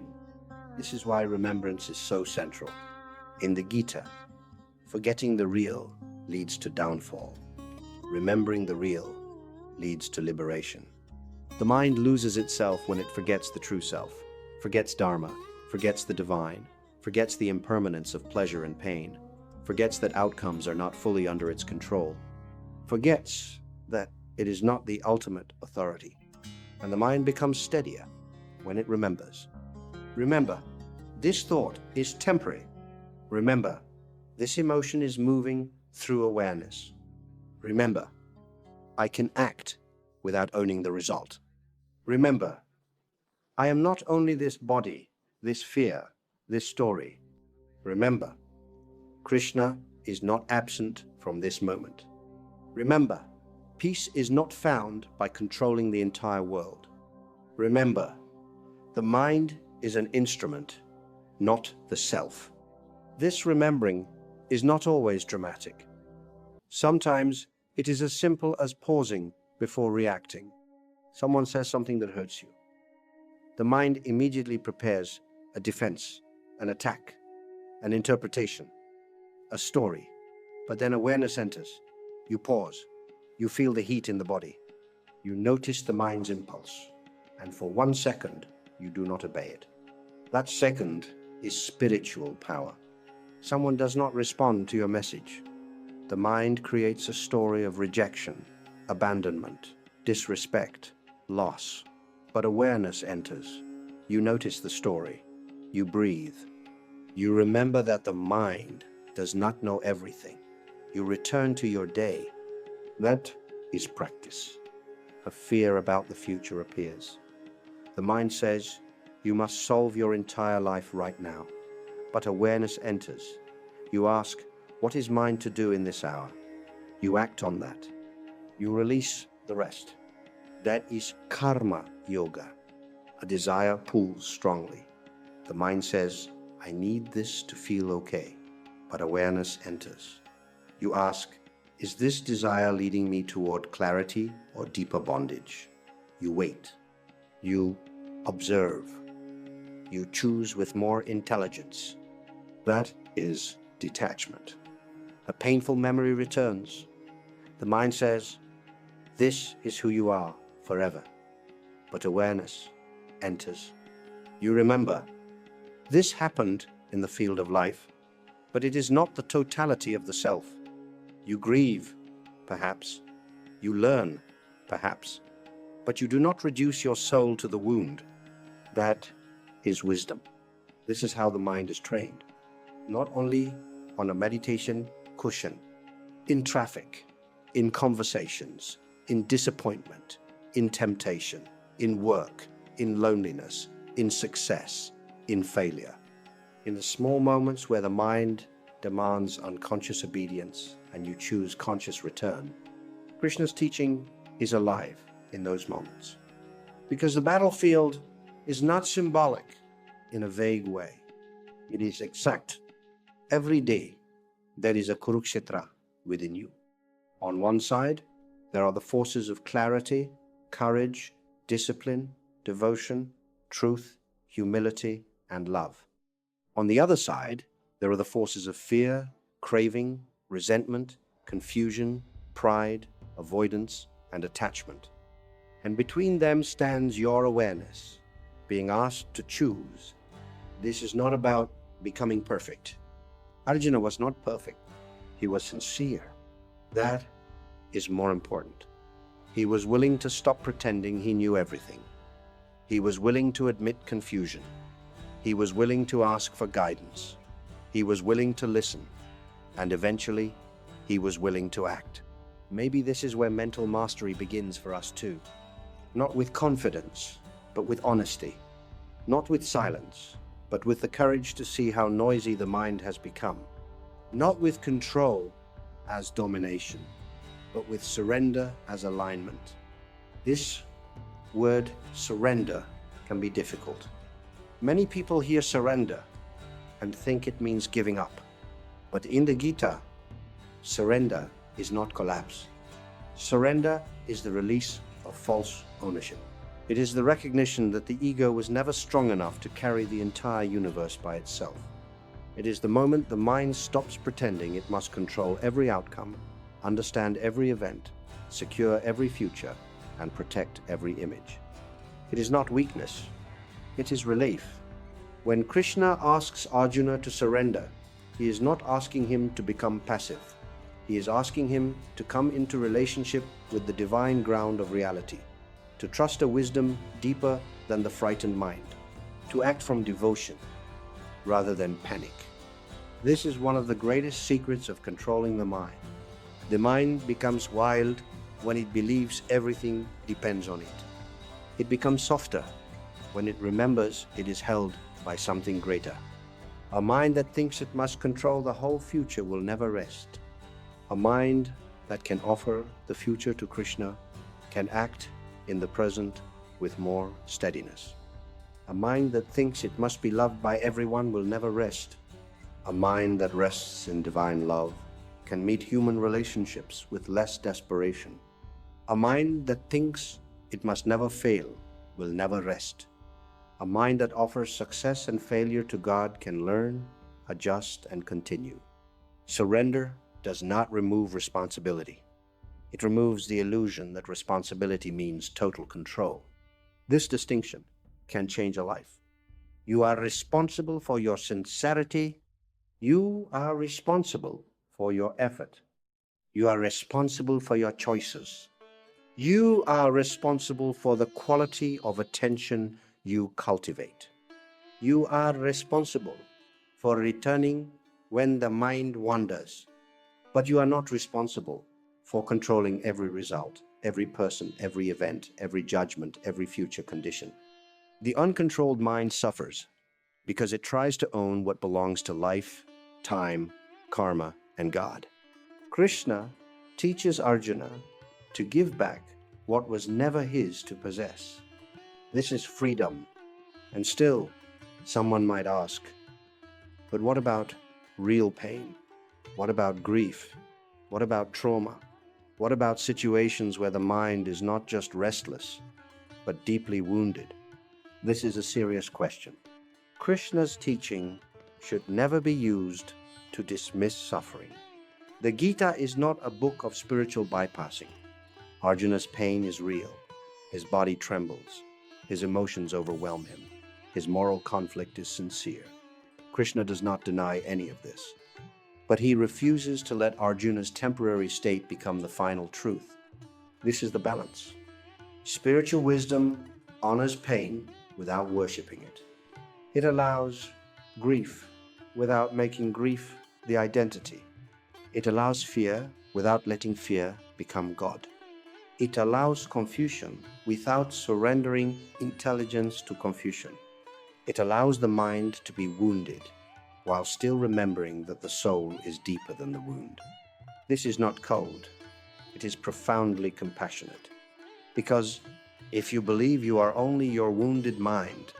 This is why remembrance is so central. In the Gita, forgetting the real leads to downfall. Remembering the real leads to liberation. The mind loses itself when it forgets the true self, forgets Dharma, forgets the divine, forgets the impermanence of pleasure and pain, forgets that outcomes are not fully under its control, forgets that it is not the ultimate authority, and the mind becomes steadier when it remembers. Remember, this thought is temporary. Remember, this emotion is moving through awareness. Remember, I can act without owning the result. Remember, I am not only this body, this fear, this story. Remember, Krishna is not absent from this moment. Remember, peace is not found by controlling the entire world. Remember, the mind is an instrument, not the self. This remembering is not always dramatic. Sometimes it is as simple as pausing before reacting. Someone says something that hurts you. The mind immediately prepares a defense, an attack, an interpretation, a story. But then awareness enters. You pause. You feel the heat in the body. You notice the mind's impulse. And for 1 second, you do not obey it. That second is spiritual power. Someone does not respond to your message. The mind creates a story of rejection, abandonment, disrespect, loss. But awareness enters. You notice the story. You breathe. You remember that the mind does not know everything. You return to your day. That is practice. A fear about the future appears. The mind says, you must solve your entire life right now. But awareness enters. You ask, what is mine to do in this hour? You act on that. You release the rest. That is karma yoga. A desire pulls strongly. The mind says, I need this to feel okay. But awareness enters. You ask, is this desire leading me toward clarity or deeper bondage? You wait. You observe. You choose with more intelligence. That is detachment. A painful memory returns. The mind says, this is who you are forever. But awareness enters. You remember, this happened in the field of life, but it is not the totality of the self. You grieve, perhaps. You learn, perhaps. But you do not reduce your soul to the wound. That is wisdom. This is how the mind is trained. Not only on a meditation cushion, in traffic, in conversations, in disappointment, in temptation, in work, in loneliness, in success, in failure. In the small moments where the mind demands unconscious obedience and you choose conscious return, Krishna's teaching is alive in those moments. Because the battlefield is not symbolic in a vague way. It is exact. Every day, there is a Kurukshetra within you. On one side, there are the forces of clarity, courage, discipline, devotion, truth, humility, and love. On the other side, there are the forces of fear, craving, resentment, confusion, pride, avoidance, and attachment. And between them stands your awareness, being asked to choose. This is not about becoming perfect. Arjuna was not perfect. He was sincere. That is more important. He was willing to stop pretending he knew everything. He was willing to admit confusion. He was willing to ask for guidance. He was willing to listen. And eventually, he was willing to act. Maybe this is where mental mastery begins for us too. Not with confidence, but with honesty. Not with silence, but with the courage to see how noisy the mind has become. Not with control as domination, but with surrender as alignment. This word surrender can be difficult. Many people hear surrender and think it means giving up. But in the Gita, surrender is not collapse. Surrender is the release of false ownership. It is the recognition that the ego was never strong enough to carry the entire universe by itself. It is the moment the mind stops pretending it must control every outcome, understand every event, secure every future, and protect every image. It is not weakness, it is relief. When Krishna asks Arjuna to surrender, he is not asking him to become passive. He is asking him to come into relationship with the divine ground of reality, to trust a wisdom deeper than the frightened mind, to act from devotion rather than panic. This is one of the greatest secrets of controlling the mind. The mind becomes wild when it believes everything depends on it. It becomes softer when it remembers it is held by something greater. A mind that thinks it must control the whole future will never rest. A mind that can offer the future to Krishna can act in the present with more steadiness. A mind that thinks it must be loved by everyone will never rest. A mind that rests in divine love can meet human relationships with less desperation. A mind that thinks it must never fail will never rest. A mind that offers success and failure to God can learn, adjust, and continue. Surrender does not remove responsibility. It removes the illusion that responsibility means total control. This distinction can change a life. You are responsible for your sincerity. You are responsible for your effort. You are responsible for your choices. You are responsible for the quality of attention you cultivate. You are responsible for returning when the mind wanders, but you are not responsible for controlling every result, every person, every event, every judgment, every future condition. The uncontrolled mind suffers because it tries to own what belongs to life, time, karma, and God. Krishna teaches Arjuna to give back what was never his to possess. This is freedom. And still, someone might ask, but what about real pain? What about grief? What about trauma? What about situations where the mind is not just restless, but deeply wounded? This is a serious question. Krishna's teaching should never be used to dismiss suffering. The Gita is not a book of spiritual bypassing. Arjuna's pain is real. His body trembles. His emotions overwhelm him. His moral conflict is sincere. Krishna does not deny any of this. But he refuses to let Arjuna's temporary state become the final truth. This is the balance. Spiritual wisdom honors pain without worshipping it. It allows grief without making grief the identity. It allows fear without letting fear become God. It allows confusion without surrendering intelligence to confusion. It allows the mind to be wounded while still remembering that the soul is deeper than the wound. This is not cold. It is profoundly compassionate. Because if you believe you are only your wounded mind,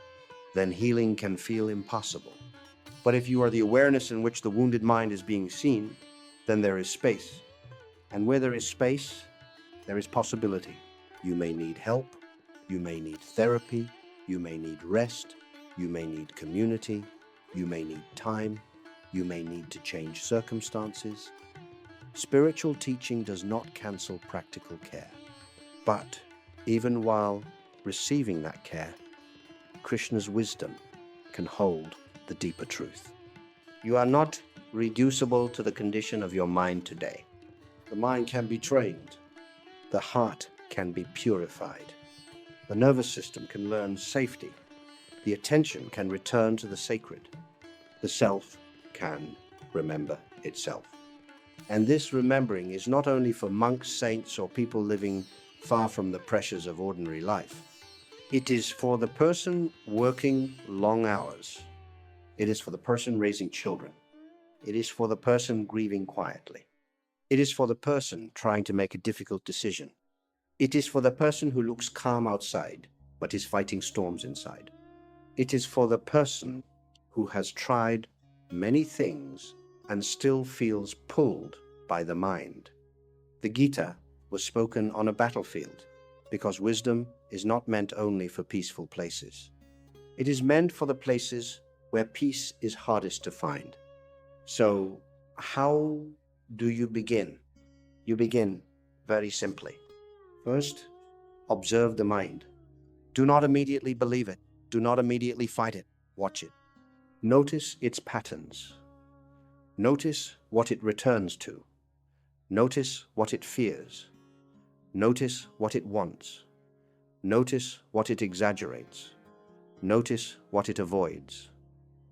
then healing can feel impossible. But if you are the awareness in which the wounded mind is being seen, then there is space. And where there is space, there is possibility. You may need help, you may need therapy, you may need rest, you may need community, you may need time, you may need to change circumstances. Spiritual teaching does not cancel practical care. But even while receiving that care, Krishna's wisdom can hold the deeper truth. You are not reducible to the condition of your mind today. The mind can be trained. The heart can be purified. The nervous system can learn safety. The attention can return to the sacred. The self can remember itself. And this remembering is not only for monks, saints, or people living far from the pressures of ordinary life. It is for the person working long hours. It is for the person raising children. It is for the person grieving quietly. It is for the person trying to make a difficult decision. It is for the person who looks calm outside, but is fighting storms inside. It is for the person who has tried many things and still feels pulled by the mind. The Gita was spoken on a battlefield because wisdom is not meant only for peaceful places. It is meant for the places where peace is hardest to find. So, how do you begin? You begin very simply. First, observe the mind. Do not immediately believe it. Do not immediately fight it. Watch it. Notice its patterns. Notice what it returns to. Notice what it fears. Notice what it wants. Notice what it exaggerates. Notice what it avoids.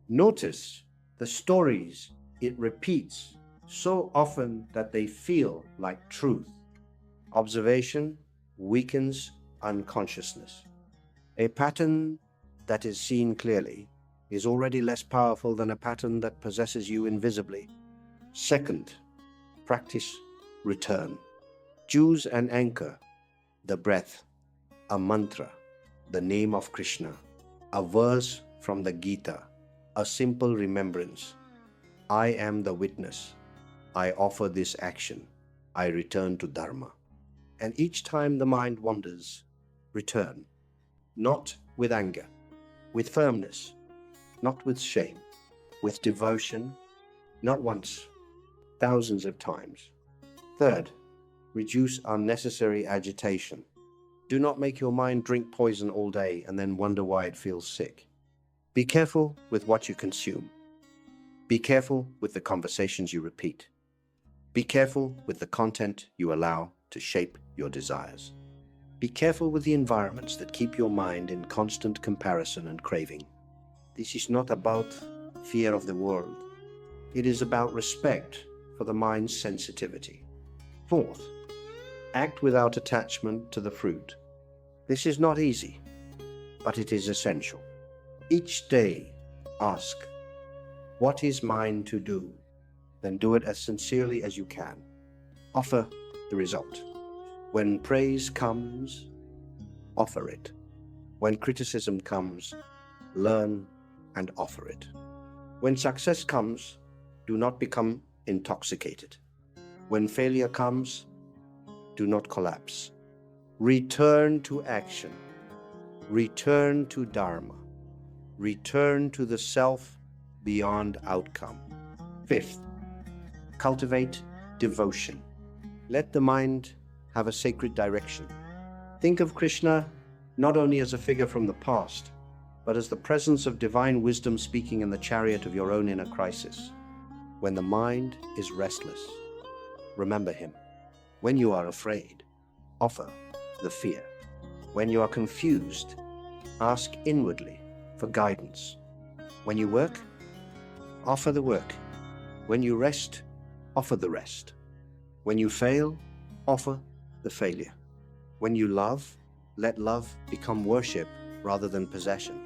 Notice the stories it repeats so often that they feel like truth. Observation weakens unconsciousness. A pattern that is seen clearly is already less powerful than a pattern that possesses you invisibly. Second, practice return. Choose an anchor, the breath, a mantra, the name of Krishna, a verse from the Gita, a simple remembrance. I am the witness. I offer this action. I return to Dharma. And each time the mind wanders, return. Not with anger, with firmness, not with shame, with devotion, not once, thousands of times. Third, reduce unnecessary agitation. Do not make your mind drink poison all day and then wonder why it feels sick. Be careful with what you consume. Be careful with the conversations you repeat. Be careful with the content you allow to shape your desires. Be careful with the environments that keep your mind in constant comparison and craving. This is not about fear of the world. It is about respect for the mind's sensitivity. Fourth, act without attachment to the fruit. This is not easy, but it is essential. Each day, ask, what is mine to do? Then do it as sincerely as you can. Offer the result. When praise comes, offer it. When criticism comes, learn and offer it. When success comes, do not become intoxicated. When failure comes, do not collapse. Return to action. Return to Dharma. Return to the self beyond outcome. Fifth, cultivate devotion. Let the mind have a sacred direction. Think of Krishna not only as a figure from the past, but as the presence of divine wisdom speaking in the chariot of your own inner crisis. When the mind is restless, remember him. When you are afraid, offer the fear. When you are confused, ask inwardly for guidance. When you work, offer the work. When you rest, offer the rest. When you fail, offer the failure. When you love, let love become worship rather than possession.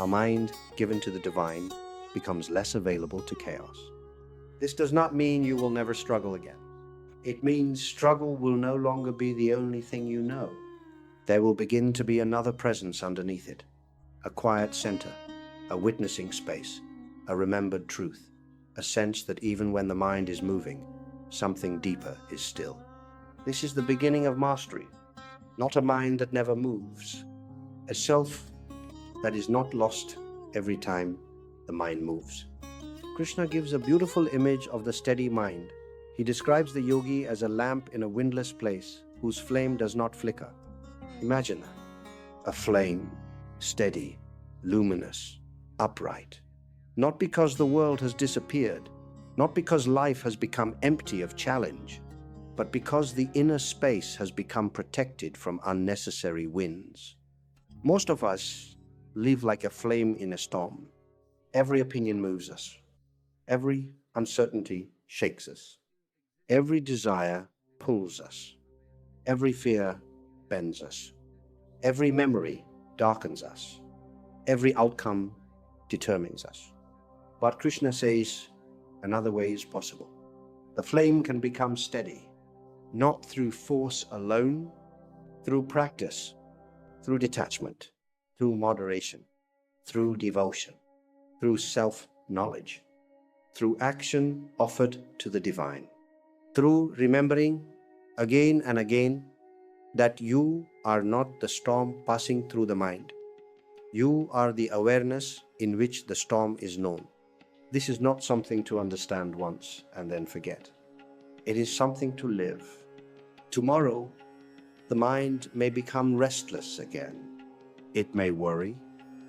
A mind given to the divine becomes less available to chaos. This does not mean you will never struggle again. It means struggle will no longer be the only thing you know. There will begin to be another presence underneath it, a quiet center, a witnessing space, a remembered truth, a sense that even when the mind is moving, something deeper is still. This is the beginning of mastery, not a mind that never moves, a self that is not lost every time the mind moves. Krishna gives a beautiful image of the steady mind. He describes the yogi as a lamp in a windless place whose flame does not flicker. Imagine a flame, steady, luminous, upright. Not because the world has disappeared, not because life has become empty of challenge, but because the inner space has become protected from unnecessary winds. Most of us live like a flame in a storm. Every opinion moves us. Every uncertainty shakes us. Every desire pulls us. Every fear bends us. Every memory darkens us. Every outcome determines us. But Krishna says another way is possible. The flame can become steady, not through force alone, through practice, through detachment, through moderation, through devotion, through self-knowledge, through action offered to the divine, through remembering again and again that you are not the storm passing through the mind. You are the awareness in which the storm is known. This is not something to understand once and then forget. It is something to live. Tomorrow, the mind may become restless again. It may worry,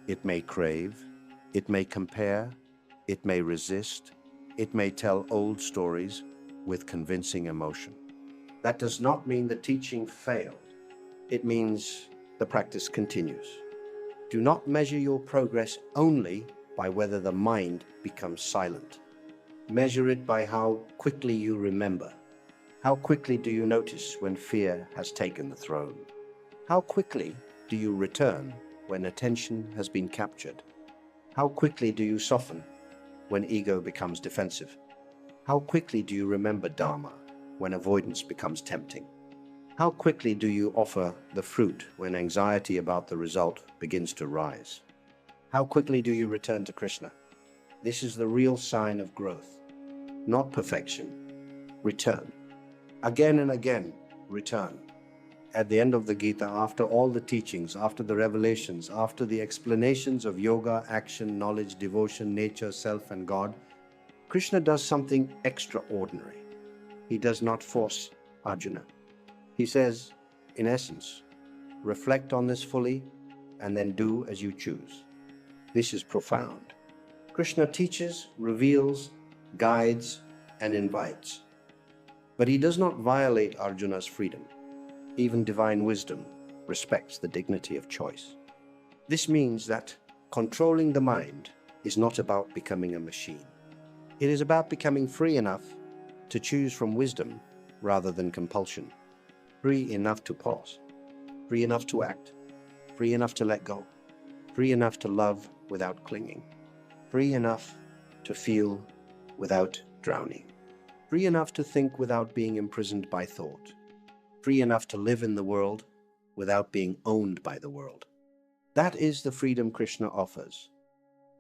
it may crave, it may compare, it may resist, it may tell old stories with convincing emotion. That does not mean the teaching failed. It means the practice continues. Do not measure your progress only by whether the mind becomes silent. Measure it by how quickly you remember. How quickly do you notice when fear has taken the throne? How quickly do you return when attention has been captured? How quickly do you soften when ego becomes defensive? How quickly do you remember Dharma when avoidance becomes tempting? How quickly do you offer the fruit when anxiety about the result begins to rise? How quickly do you return to Krishna? This is the real sign of growth, not perfection. Return. Again and again, return. At the end of the Gita, after all the teachings, after the revelations, after the explanations of yoga, action, knowledge, devotion, nature, self, and God, Krishna does something extraordinary. He does not force Arjuna. He says, in essence, reflect on this fully and then do as you choose. This is profound. Krishna teaches, reveals, guides, and invites. But he does not violate Arjuna's freedom. Even divine wisdom, respects the dignity of choice. This means that controlling the mind is not about becoming a machine. It is about becoming free enough to choose from wisdom rather than compulsion, free enough to pause, free enough to act, free enough to let go, free enough to love without clinging, free enough to feel without drowning, free enough to think without being imprisoned by thought, free enough to live in the world without being owned by the world. That is the freedom Krishna offers.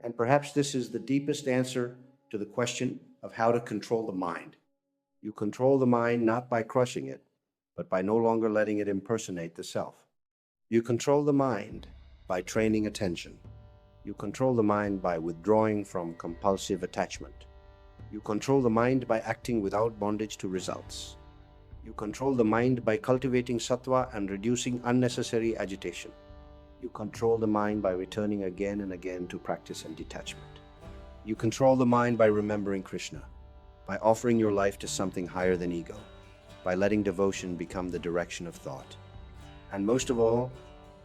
And perhaps this is the deepest answer to the question of how to control the mind. You control the mind not by crushing it, but by no longer letting it impersonate the self. You control the mind by training attention. You control the mind by withdrawing from compulsive attachment. You control the mind by acting without bondage to results. You control the mind by cultivating sattva and reducing unnecessary agitation. You control the mind by returning again and again to practice and detachment. You control the mind by remembering Krishna, by offering your life to something higher than ego, by letting devotion become the direction of thought. And most of all,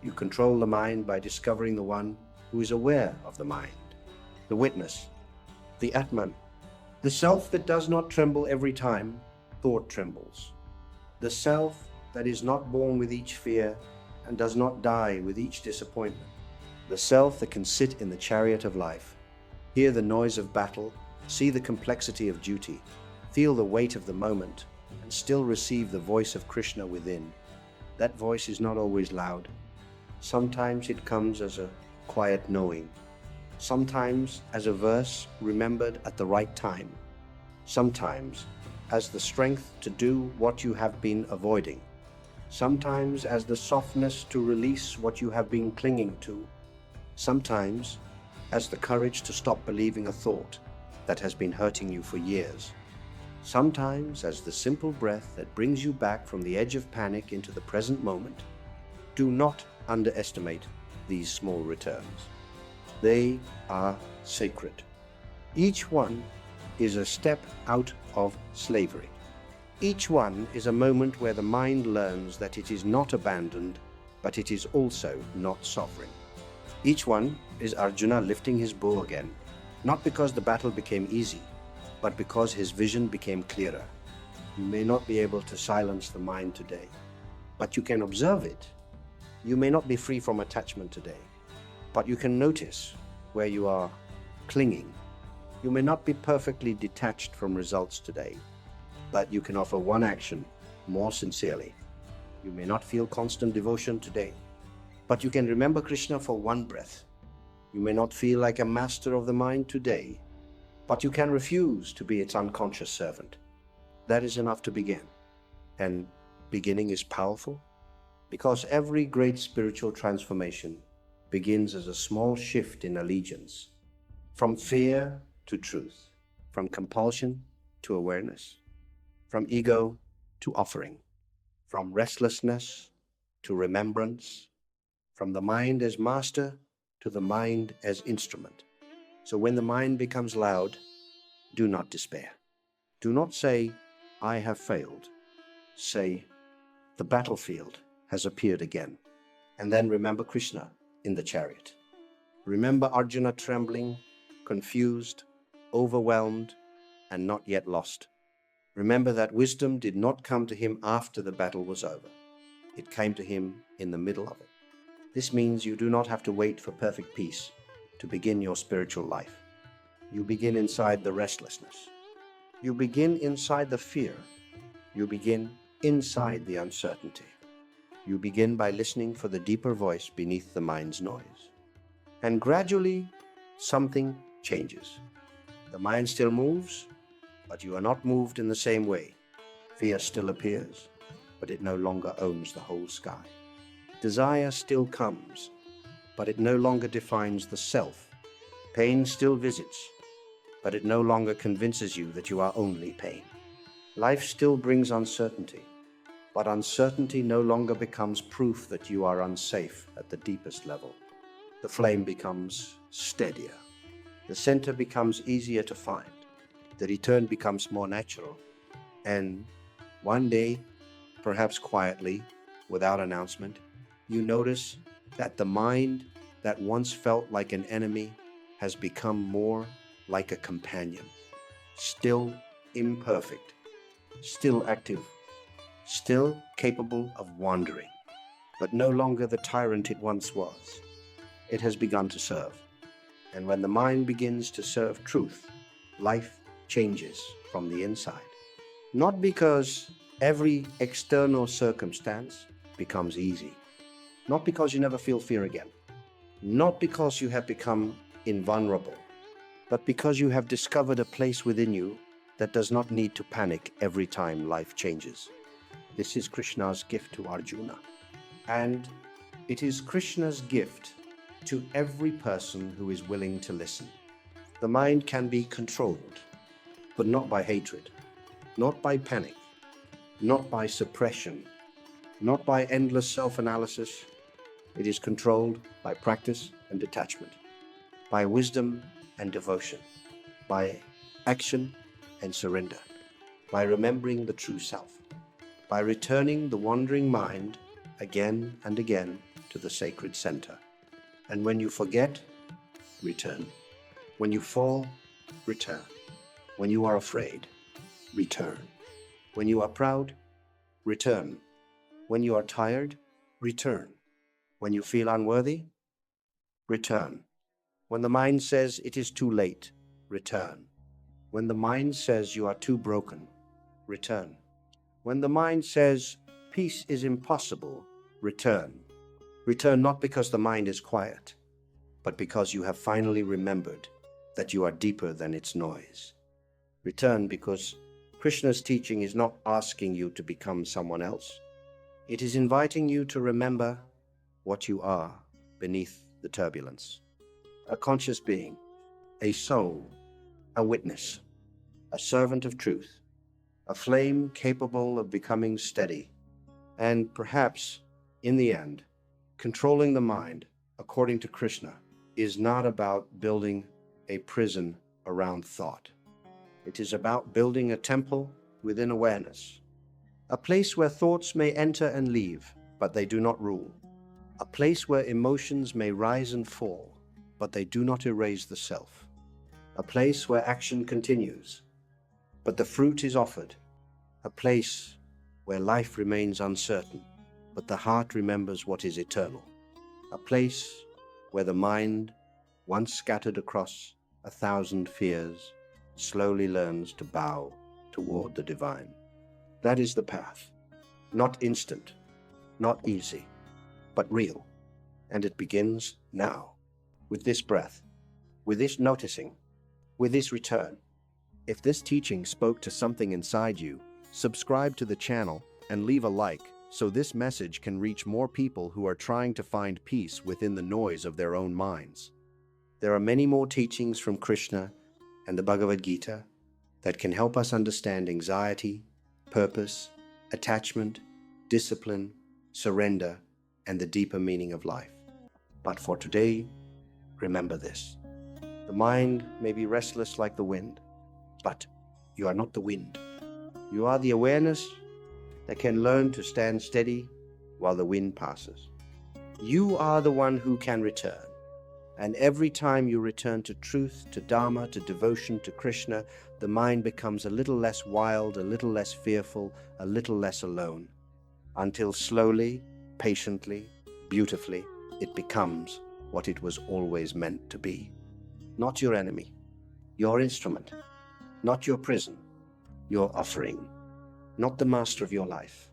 you control the mind by discovering the one who is aware of the mind, the witness, the Atman, the self that does not tremble every time thought trembles, the self that is not born with each fear and does not die with each disappointment, the self that can sit in the chariot of life, hear the noise of battle, see the complexity of duty, feel the weight of the moment, and still receive the voice of Krishna within. That voice is not always loud. Sometimes it comes as a quiet knowing, sometimes as a verse remembered at the right time, sometimes as the strength to do what you have been avoiding, sometimes as the softness to release what you have been clinging to, sometimes as the courage to stop believing a thought that has been hurting you for years, sometimes as the simple breath that brings you back from the edge of panic into the present moment. Do not underestimate these small returns. They are sacred. Each one is a step out of slavery. Each one is a moment where the mind learns that it is not abandoned, but it is also not sovereign. Each one is Arjuna lifting his bow again, not because the battle became easy, but because his vision became clearer. You may not be able to silence the mind today, but you can observe it. You may not be free from attachment today, but you can notice where you are clinging. You may not be perfectly detached from results today, but you can offer one action more sincerely. You may not feel constant devotion today, but you can remember Krishna for one breath. You may not feel like a master of the mind today, but you can refuse to be its unconscious servant. That is enough to begin. And beginning is powerful because every great spiritual transformation begins as a small shift in allegiance, from fear to truth, from compulsion to awareness, from ego to offering, from restlessness to remembrance, from the mind as master to the mind as instrument. So when the mind becomes loud, do not despair. Do not say, I have failed. Say, the battlefield has appeared again. And then remember Krishna in the chariot. Remember Arjuna trembling, confused, overwhelmed, and not yet lost. Remember that wisdom did not come to him after the battle was over. It came to him in the middle of it. This means you do not have to wait for perfect peace to begin your spiritual life. You begin inside the restlessness. You begin inside the fear. You begin inside the uncertainty. You begin by listening for the deeper voice beneath the mind's noise. And gradually, something changes. The mind still moves, but you are not moved in the same way. Fear still appears, but it no longer owns the whole sky. Desire still comes, but it no longer defines the self. Pain still visits, but it no longer convinces you that you are only pain. Life still brings uncertainty, but uncertainty no longer becomes proof that you are unsafe at the deepest level. The flame becomes steadier. The center becomes easier to find. The return becomes more natural. And one day, perhaps quietly, without announcement, you notice that the mind that once felt like an enemy has become more like a companion, still imperfect, still active, still capable of wandering, but no longer the tyrant it once was. It has begun to serve. And when the mind begins to serve truth, life changes from the inside. Not because every external circumstance becomes easy, not because you never feel fear again, not because you have become invulnerable, but because you have discovered a place within you that does not need to panic every time life changes. This is Krishna's gift to Arjuna. And it is Krishna's gift to every person who is willing to listen. The mind can be controlled, but not by hatred, not by panic, not by suppression, not by endless self-analysis. It is controlled by practice and detachment, by wisdom and devotion, by action and surrender, by remembering the true self, by returning the wandering mind again and again to the sacred center. And when you forget, return. When you fall, return. When you are afraid, return. When you are proud, return. When you are tired, return. When you feel unworthy, return. When the mind says it is too late, return. When the mind says you are too broken, return. When the mind says peace is impossible, return. Return not because the mind is quiet, but because you have finally remembered that you are deeper than its noise. Return because Krishna's teaching is not asking you to become someone else. It is inviting you to remember what you are beneath the turbulence. A conscious being, a soul, a witness, a servant of truth, a flame capable of becoming steady, and perhaps, in the end, controlling the mind, according to Krishna, is not about building a prison around thought. It is about building a temple within awareness, a place where thoughts may enter and leave, but they do not rule, a place where emotions may rise and fall, but they do not erase the self, a place where action continues, but the fruit is offered, a place where life remains uncertain, but the heart remembers what is eternal, a place where the mind, once scattered across 1,000 fears, slowly learns to bow toward the divine. That is the path, not instant, not easy, but real, and it begins now, with this breath, with this noticing, with this return. If this teaching spoke to something inside you, subscribe to the channel and leave a like so this message can reach more people who are trying to find peace within the noise of their own minds. There are many more teachings from Krishna and the Bhagavad Gita that can help us understand anxiety, purpose, attachment, discipline, surrender, and the deeper meaning of life. But for today, remember this. The mind may be restless like the wind, but you are not the wind. You are the awareness that can learn to stand steady while the wind passes. You are the one who can return. And every time you return to truth, to Dharma, to devotion, to Krishna, the mind becomes a little less wild, a little less fearful, a little less alone, until slowly, patiently, beautifully, it becomes what it was always meant to be. Not your enemy, your instrument, not your prison, your offering, not the master of your life,